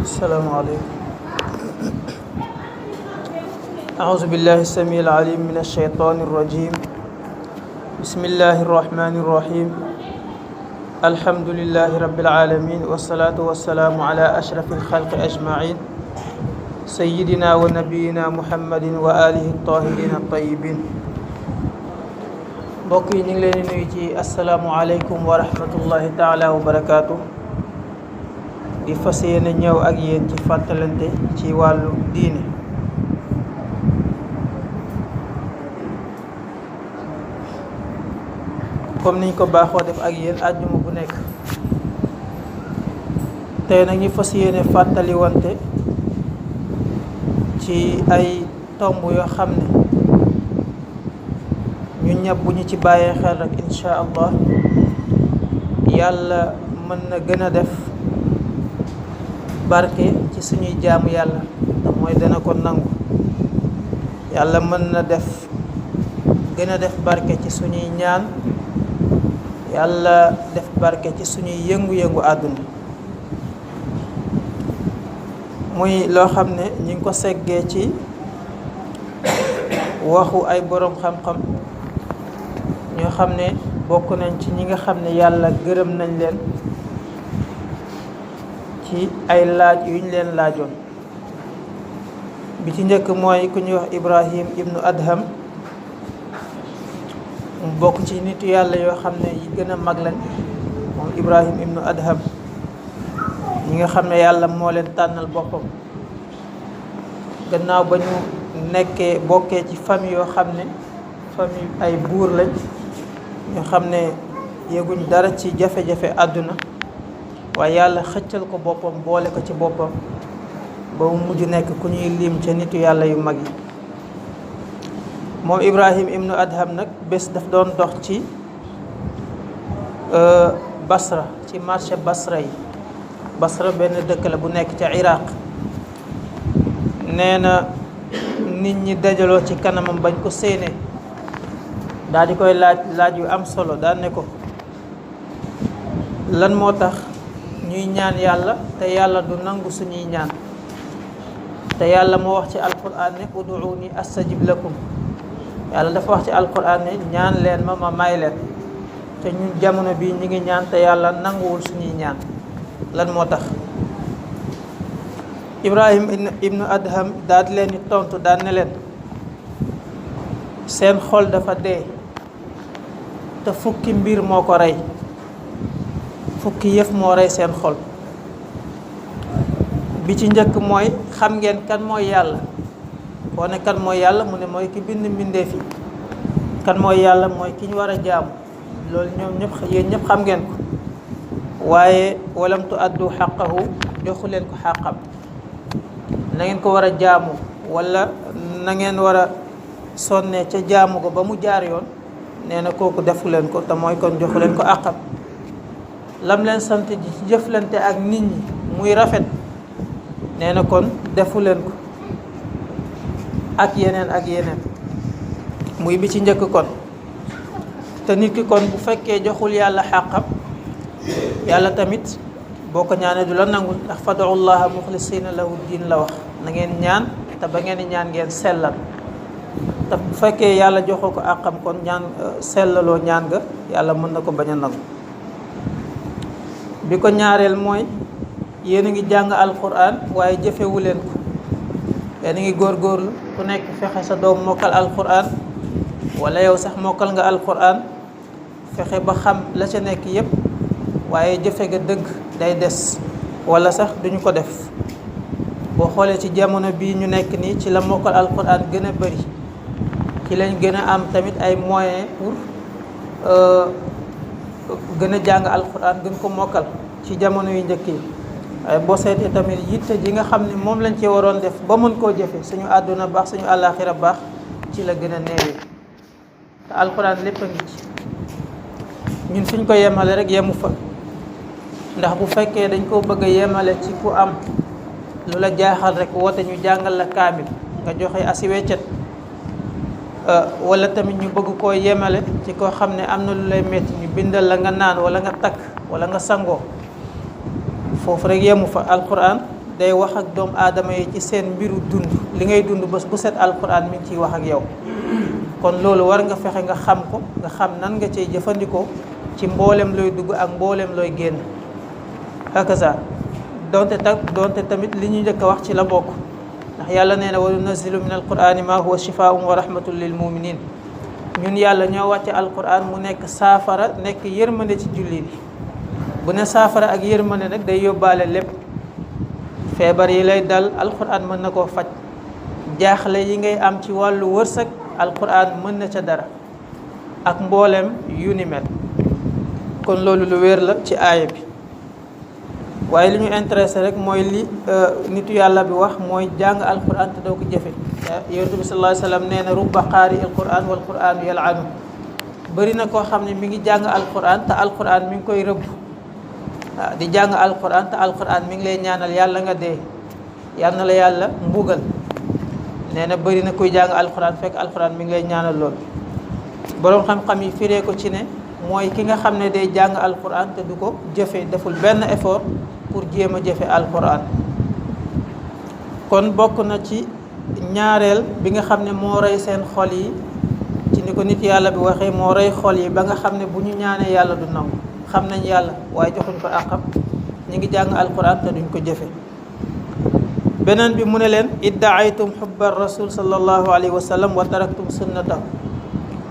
السلام عليكم. أعوذ بالله السميع العليم من الشيطان الرجيم. بسم الله الرحمن الرحيم. الحمد لله رب العالمين والصلاة والسلام على أشرف الخلق أجمعين سيدنا ونبينا محمد وآله الطاهرين الطيبين. mbokk yi ñu ngi leen di nuyu ci asalaamualeykum wa rahmatullahi taala wa barakaatu. di fas yéene ñëw ak yéen ci fàttalante ci wàllu diine. comme niñ ko baaxoo def ak yéen àjjuma bu nekk. tey nag ñu fas yéene fàttaliwante ci ay tomb yoo xam ne ñun ñëpp bu ñu ci bàyyee xel rek incha allah yàlla mën na gën a def barke ci suñuy jaamu yàlla te mooy dana ko nangu. yàlla mën na gën a def barke ci suñuy ñaan. yàlla def barke ci suñuy yëngu-yëngu àdduna. muy loo xam ne ñi ngi ko seggee ci waxu ay boroom xam-xam ñoo xam ne bokk nañ ci ñi nga xam ne yàlla gërëm nañ leen ci ay laaj yu ñu leen laajoon. bi ci njëkk mooy ku ñuy wax Ibrahim ibnu Adham mu bokk ci nitu yàlla yoo xam ne yi gën a mag lañ. moom Ibrahim ibnu Adham ñi nga xam ne yàlla moo leen tànnal boppam gannaaw ba ñu bokkee ci famille yoo xam ne famille ay buur lañ ñoo xam ne yëguñ dara ci jafe-jafe àdduna waaye yàlla xëccal ko boppam boole ko ci boppam ba mu mujj nekk ku ñuy lim ca nitu yàlla yu mag yi. moom Ibrahim ibnu Adham nag bés daf doon dox ci Basra ci marché Basra yi. Basra benn dëkk la bu nekk ca Iraq. nee na nit ñi dajaloo ci kanamam bañ ko séenee daal di koy laaj yu am solo daal ne ko lan moo tax ñuy ñaan yàlla te yàlla du nangu suñuy ñaan te yàlla moo wax ci alquran ne ud'uuni astajib lakum. yàlla dafa wax ci alquran ne ñaan leen ma may leen te ñun jamono bii ñu ngi ñaan te yàlla nanguwul suñuy ñaan lan moo tax. Ibrahim ibnu Adham daal di leen di tontu daal ne leen seen xol dafa dee te fukki mbir moo ko rey. fukki yëf moo rey seen xol. bi ci njëkk mooy xam ngeen kan mooy yàlla. boo ne kan mooy yàlla mu ne mooy ki bind mbindeef yi. kan mooy yàlla mooy ki ñu war a jaamu. loolu yéen ñëpp xam ngeen ko. waaye walam tu addu xaqahu joxu leen ko xàqam. na ngeen ko war a jaamu wala na ngeen war a sonne ca jaamu ko ba mu jaar yoon nee na kooku defu leen ko te mooy kon joxu leen ko àqam. lam leen sant ji ci jëflante ak nit ñi muy rafet nee na kon defu leen ko ak yeneen muy bi ci njëkk kon. te nit ki kon bu fekkee joxul yàlla xàqam yàlla tamit boo ko ñaanee du la nangul ndax fad'u llaha muxlisina lahu diin la wax na ngeen ñaan te ba ngeen ñaan ngeen sellal. te bu fekkee yàlla joxoo ko àqam kon ñaan sellaloo ñaan nga yàlla mën na ko bañ a nangu. bi ko ñaareel mooy yéen a ngi jàng alquran waaye jëfewu leen ko. yéen a ngi góorgóorlu ku nekk fexe sa doom mokkal alquran wala yow sax mokkal nga alquran fexe ba xam la ca nekk yépp waaye jëfe ga dëgg day des wala sax duñu ko def. boo xoolee ci jamono bii ñu nekk nii ci la mokkal alquran gën a bari ci lañ gën a am tamit ay moyens pour gën a jàng alquran gën ko mokkal ci jamono yu njëkk yi. waaye boo seetee tamit yitte ji nga xam ne moom lañ ci waroon def ba mën koo jëfe suñu àdduna baax suñu àllaaxira baax ci la gën a neewee te alquran lépp a ngi ci. ñun suñ ko yemale rek yemu fa ndax bu fekkee dañ koo bëgg a yemale ci ku am lu la jaaxal rek woote ñu jàngal la kaamil nga joxe asi weccet wala tamit ñu bëgg koo yemale ci koo xam ne am na lu lay metti ñu bindal la nga naan wala nga takk wala nga sangoo foofu rek yemu fa. alquran day wax ak doomu aadama yi ci seen mbiru dund li ngay dund bés bu set alquran mi ngi ciy wax ak yow kon loolu war nga fexe nga xam ko nga xam nan nga cay jëfandikoo ci mboolem looy dugg ak mboolem looy génn hakaza donte tamit li ñu njëkk a wax ci la bokk ndax yàlla nee na wa nunazzilu min alqurani ma huwa shifaa'un wa rahmatun lil muminin ñun yàlla ñoo wàcce alquran mu nekk saafara nekk yërmande ci jullit yi bu ne saafara ak yërmande nag day yóbbaale lépp feebar yi lay dal alquran mën na koo faj jaaxle yi ngay am ci wàllu wërsëg alquran mën na ca dara ak mboolem yu ni mel kon loolu lu wér la ci aaya bi waaye li ñu intéressé rek mooy li nitu yàlla bi wax mooy jàng alquran te doo ko jëfe yonent bi sallallahu alayhi wa sallam nee na rubba qaari alquran wal quranu yal'anu bëri na koo xam ne mi ngi jàng alquran te alquran mi ngi koy rëbb waaw di jàng alquran te alquran mi ngi lay ñaanal yàlla nga dee yal na la yàlla mbugal nee na bëri na kuy jàng alquran fekk alquran mi ngi lay ñaanal lool boroom xam-xam yi firee ko ci ne mooy ki nga xam ne day jàng alquran te du ko jëfe deful benn effort pour jéem a jëfe alquran kon bokk na ci ñaareel bi nga xam ne moo rey seen xol yi ci ni ko nit yàlla bi waxee moo rey xol yi ba nga xam ne bu ñu ñaanee yàlla du nangu xam nañ yàlla waaye joxuñ ko àqam ñu ngi jàng alquran te duñ ko jëfe beneen bi mu ne leen iddaaytum xubba rasul sallallahu alayhi wa sallam wa taraktum sunnatahu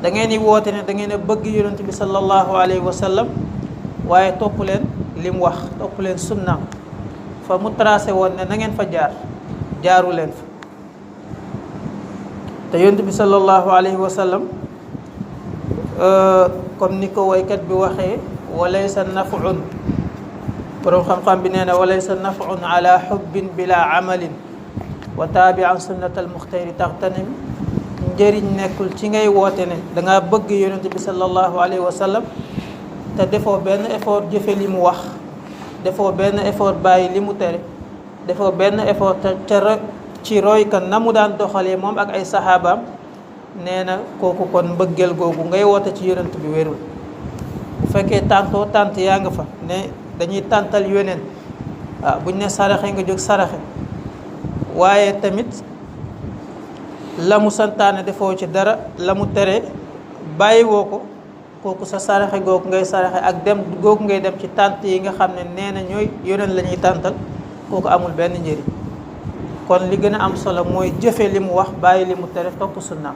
da ngeen di woote ne da ngeen a bëgg yonent bi sallallahu alayhi wa sallam waaye topp leen li mu wax topp leen sunnaam fa mu tracé woon ne na ngeen fa jaaru leen fa te yonent bi sallallahu alayhi wa sallam comme ni ko woykat bi waxee walaysa nafun borom xam-xam bi nee na walaysa nafun ala xubbin bila amalin wa taabian sunnat almuxtari taxtanim njëriñ nekkul ci ngay woote ne dangaa bëgg yonent bi sallallahu alayhi wa sallam te defoo benn effort jëfe li mu wax defoo benn effort bàyyi li mu tere defoo benn effort ci roy kan na mu daan doxalee moom ak ay saxaabaam nee na kooku kon mbëggeel googu ngay woote ci yonent bi wérul bu fekkee tàntoo tànt yaa nga fa ne dañuy tàntal yoneen waaw buñ ne saraxe nga jóg saraxe waaye tamit la mu santaane defoo ci dara la mu tere bàyyi woo ko kooku sa saraxe googu ngay saraxe ak dem googu ngay dem ci tànt yi nga xam ne nee na ñooy yoneen la ñuy tàntal kooku amul benn njëriñ kon li gën a am solo mooy jëfe li mu wax bàyyi li mu tere topp sunnaam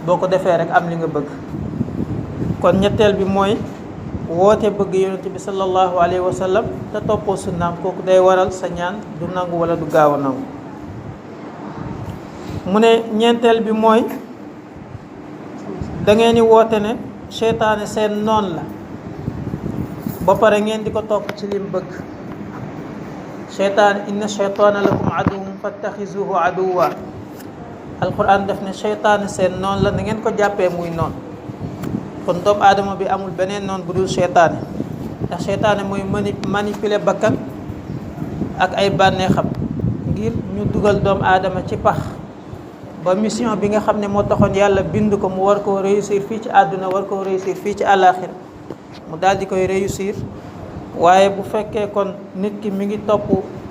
boo ko defee rek am li nga bëgg kon ñetteel bi mooy woote bëgg yonent bi sallallahu alayhi wa sallam te toppoo sunnaam kooku day waral sa ñaan du nangu wala du gaaw a nangu mu ne ñeenteel bi mooy da ngeen di woote ne seytaane seen noon la ba pare ngeen di ko topp ci lim bëgg seytaane inna seytaana lakum aduwwun fattaxizuhu aduwwa alquran def ne seytaane seen noon la na ngeen ko jàppee muy noon kon doomu aadama bi amul beneen noon bu dul seytaane ndax seytaane mooy manipuler bakkan ak ay bànneexam ngir ñu dugal doomu aadama ci pax ba mission bi nga xam ne moo taxoon yàlla bind ko mu war koo réussir fii ci àdduna war koo réussir fii ci àllaaxira mu daal di koy réussir waaye bu fekkee kon nit ki mi ngi topp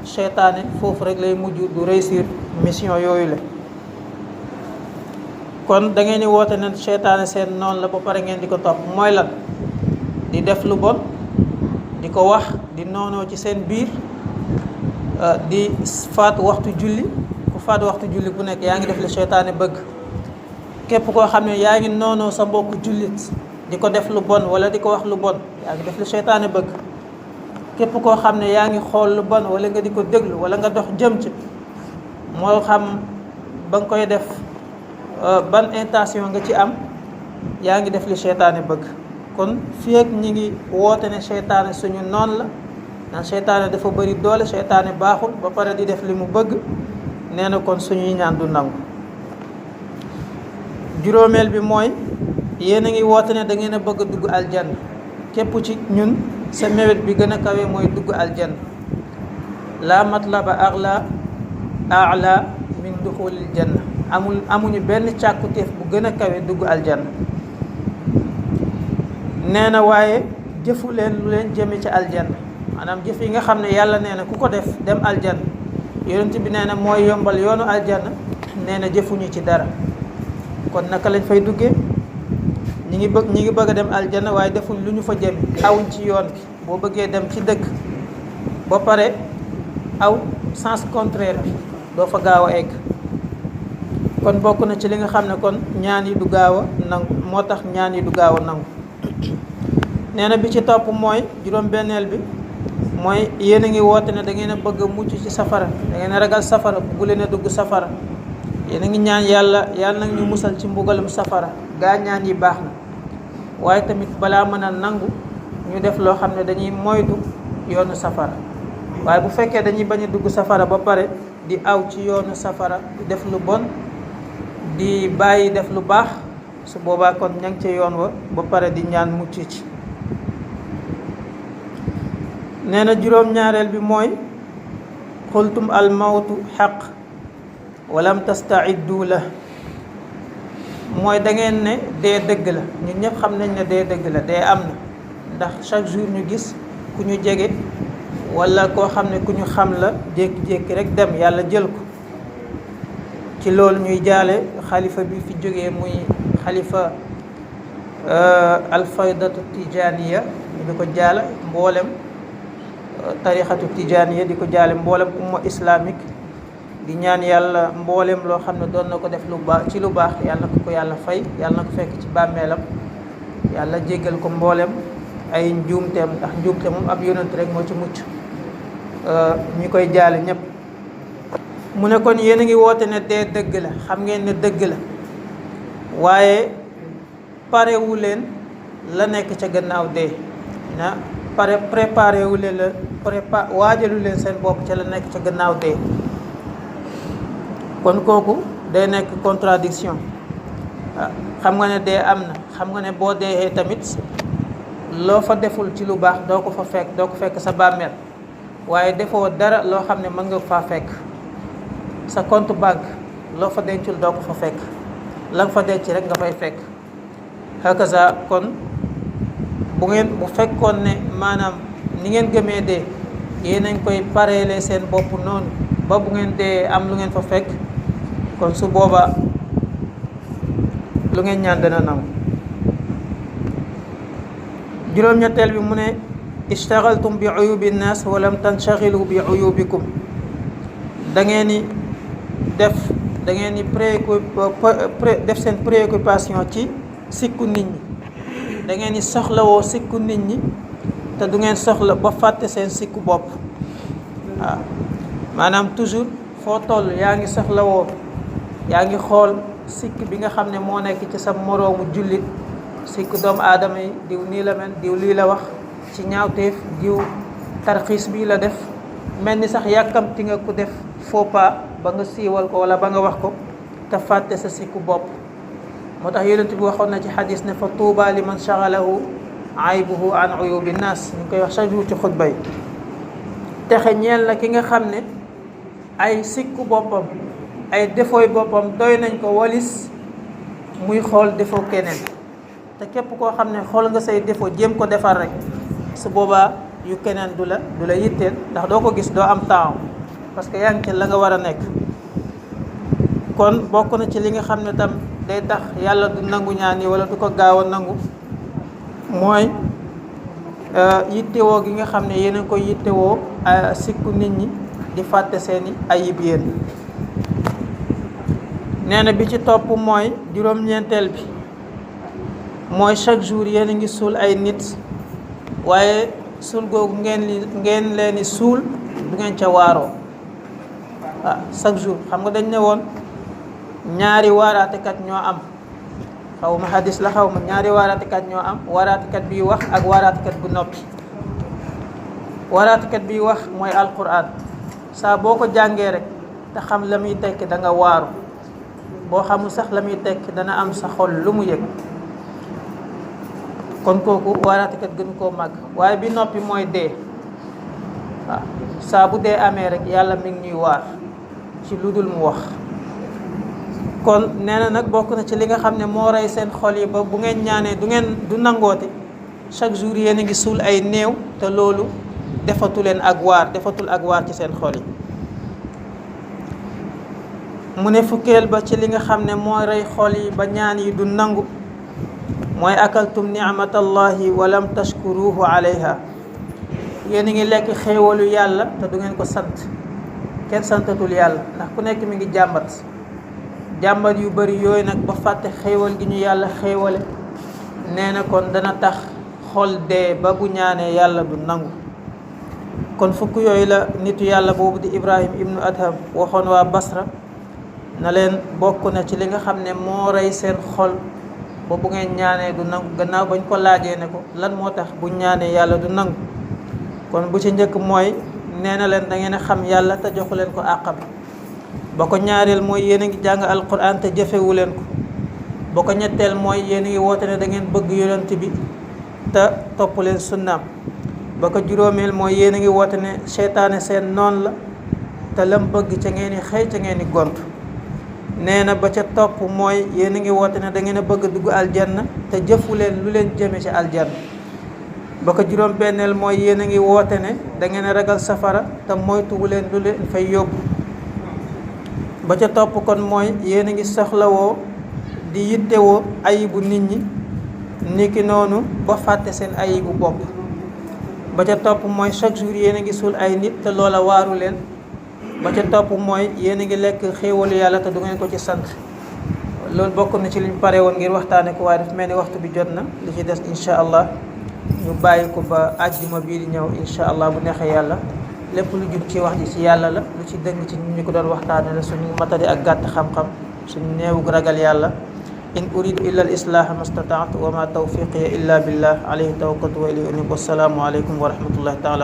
seytaane foofu rek lay mujj du réussir mission yooyu la kon da ngeen di woote ne seytaane seen noonu la ba pare ngeen di ko topp mooy lan di def lu bon di ko wax di noonoo ci seen biir di faat waxtu julli ku faat waxtu julli bu nekk yaa ngi def li seytaane bëgg képp koo xam ne yaa ngi noonoo sa mbokk jullit di ko def lu bon wala di ko wax lu bon yaa ngi def li seytaane bëgg képp koo xam ne yaa ngi xool lu bon wala nga di ko déglu wala nga dox jëm ci moo xam ba nga koy def ban intention nga ci am yaa ngi def li seytaane bëgg kon fii ak ñi ngi woote ne seytaane suñu noon la ndax seytaane dafa bëri doole seytaane baaxul ba pare di def li mu bëgg nee na kon suñuy ñaan du nangu juróomeel bi mooy yéen a ngi woote ne da ngeen a bëgg a dugg aljanna képp ci ñun sa mébét bi gën a kawe mooy dugg aljanna la matlaba a'la min duxulil janna amuñu benn càkkutéef bu gën a kawe dugg aljanna nee na waaye jëfu leen lu leen jëme ci aljanna maanaam jëf yi nga xam ne yàlla nee na ku ko def dem aljanna yonent bi nee na mooy yombal yoonu aljanna nee na jëfuñu ci dara. kon naka lañ fay duggee ñi ngi bëgg a dem aljanna waaye defuñ lu ñu fa jëme awuñ ci yoon bi. boo bëggee dem ci dëkk ba pare aw sens contraire bi doo fa gaaw a egg. kon bokk na ci li nga xam ne kon ñaan yi du gaaw a nangu moo tax ñaan yi du gaaw a nangu. nee na bi ci topp mooy juróom-benneel bi mooy yéen a ngi woote ne da ngeen a bëgg a mucc ci safara da ngeen a ragal safara bugg leen a dugg safara. yéen a ngi ñaan yàlla nag ñu musal ci mbugalum safara. gaa ñaan yi baax na waaye tamit balaa mën a nangu ñu def loo xam ne dañuy moytu yoonu safara. waaye bu fekkee dañuy bañ a dugg safara ba pare di aw ci yoonu safara di def lu bon di bàyyi def lu baax su boobaa kon ña ngi ca yoon wa ba pare di ñaan mucc ci. nee na juróom-ñaareel bi mooy xultum al mawtu xaq walam tastaiddu la mooy da ngeen ne dee dëgg la ñun ñëpp xam nañ ne dee dëgg la dee am na ndax chaque jour ñu gis ku ñu jege walla koo xam ne ku ñu xam la jékki-jékki rek dem yàlla jël ko. ci loolu ñuy jaale xalifa bi fi jógee muy xalifa alfaydatu tijaniya ñu di ko jaale mboolem tarixatu tijaniya di ko jaale mboolem umma islamique di ñaan yàlla mboolem loo xam ne doon na ko def lu baax ci lu baax yàlla na ko yàlla fay yàlla na ko fekk ci bàmmeelam yàlla jéggal ko mboolem ay njuumteem ndax njuumte moom ab yonent rek moo ci mucc. ñi koy jaale ñëpp. mu ne kon yéen a ngi woote ne dee dëgg la xam ngeen ne dëgg la waaye parewu leen la nekk ca gannaaw dee na préparé wu leen waajalu leen seen bopp ca la nekk ca gannaaw dee. kon kooku day nekk contradiction. waaw xam nga ne dee am na xam nga ne boo deexee tamit loo fa deful ci lu baax doo ko fekk sa bàmmeel waaye defoo dara loo xam ne mën nga faa fekk. sa compte banque loo fa dencul doo ko fa fekk la nga fa denc rek nga fay fekk. hakaza kon bu fekkoon ne maanaam ni ngeen gëmee dee yéen a ngi koy pareele seen bopp noonu ba bu ngeen dee am lu ngeen fa fekk kon su boobaa lu ngeen ñaan dana nangu. juróom-ñetteel bi mu ne ishtagaltum bi uyubi nnaas wa lam tanshagilu bi uyubikum da ngeen ni def seen préoccupation ci sikku nit ñi da ngeen ni soxlawoo sikku nit ñi te du ngeen soxla ba fàtte seen sikku bopp. waaw maanaam toujours foo toll yaa ngi soxlawoo yaa ngi xool sikk bi nga xam ne moo nekk ci sa moroomu jullit sikku doomu aadama yi diw nii la mel diw lii la wax ci ñaawteef diw tarxiis bii la def mel ni sax yàkkamti nga ku def faux pas ba nga siiwal ko wala ba nga wax ko te fàtte sa sikku bopp. moo tax yonent bi waxoon na ci xadis ne fa tuuba li man shagalahu aybuhu an uyubi nnaas ñu koy wax chaque jour ci xutba yi. texe ñeel na ki nga xam ne ay sikku boppam ay défauts boppam doy nañ ko walis muy xool défaut keneen te képp koo xam ne xool nga say défaut jéem ko defar rek su boobaa yu keneen du la yitteel ndax doo ko gis doo am temps parce que yaa ngi ci la nga war a nekk. kon bokk na ci li nga xam ne tam day tax yàlla du nangu ñaan yi wala du ko gaaw a nangu mooy yittewoo gi nga xam ne yéen a koy yittewoo sikku nit ñi di fàtte seeni ayib yéen. nee na bi ci topp mooy juróom-ñeenteel bi mooy chaque jour yéen a ngi suul ay nit waaye suul googu ngeen leen di suul du ngeen ca waaroo. chaque jour xam nga dañ ne woon ñaari waaraatekat ñoo am xaw ma hadis la xaw ma ñaari waaraatekat ñoo am waaraatekat biy wax ak waaraatekat bu noppi. waaraatekat biy wax mooy alquran saa boo ko jàngee rek te xam la muy tekki da nga waaru boo xamul sax la muy tekki dana am sa xol lu mu yëg kon kooku waaraatekat gën koo màgg. waaye bi noppi mooy dee waaw saa bu dee amee rek yàlla mi ngi ñuy waar ci lu dul mu wax. kon nee na nag bokk na ci li nga xam ne moo rey seen xol yi ba bu ngeen ñaanee du nangoote chaque jour yéen a ngi suul ay néew te loolu defatul ak waar ci seen xol yi. mu ne fukkeel ba ci li nga xam ne mooy rey xol yi ba ñaan yi du nangu mooy akaltum ni'matallahi wa lam tashkuruhu alayha yéen a ngi lekk xéewalu yàlla te du ngeen ko sant kenn santatul yàlla ndax ku nekk mi ngi jàmbat yu bari yooyu nag ba fàtte xéewal gi ñu yàlla xéewale nee na kon dana tax xol dee ba bu ñaanee yàlla du nangu. kon fukk yooyu la nitu yàlla boobu di Ibrahim ibnu Adham waxoon waa Basra na leen bokk na ci li nga xam ne moo rey seen xol ba bu ngeen ñaanee du nangu. gannaaw bañ ko laajee ne ko lan moo tax bu ñaanee yàlla du nangu, kon bu ci njëkk mooy nee na leen da ngeen a xam yàlla te joxu leen ko àqam. ba ko ñaareel mooy yéen a ngi jàng alquran te jëfewu leen ko. ba ko ñetteel mooy yéen a ngi woote ne da ngeen bëgg yonent bi te topp leen sunnaam. ba ko juróomeel mooy yéen a ngi woote ne seytaane seen noon la te lam bëgg ca ngeen di xëy ca ngeen di gont. nee na ba ca topp mooy yéen a ngi woote ne da ngeen a bëgg dugg aljanna te jëfu leen lu leen jëme ci aljanna. ba ko juróom benneel mooy yéen a ngi woote ne da ngeen a ragal safara te moytuwu leen lu leen fay yóbbu. ba ca topp kon mooy yéen a ngi soxlawoo di yittewoo ayibu nit ñi niki noonu ba fàtte seen ayibu bopp. ba ca topp mooy chaque jour yéen a ngi suul ay nit te loola waaru leen. ba ca topp mooy yéen a ngi lekk xéewalu yàlla te du ngeen ko ci sant. loolu bokk na ci liñ pare woon ngir waxtaane ko, waaye dafa mel ni waxtu bi jot na. li ci des incha allah ñu bàyyi ko ba àjjuma bii di ñëw incha allah bu neexee yàlla. lépp lu jub ci wax ji ci yàlla la, lu ci dëng ci ñu ko doon waxtaane la suñu matadi ak gàtt xam-xam suñu néewug ragal yàlla. in uridu illa al islaha mastataatu wa ma tawfiqiya illa billah alayhi tawakkaltu wa ilayhi unib. wassalaamu aleykum wa rahmatullahi taala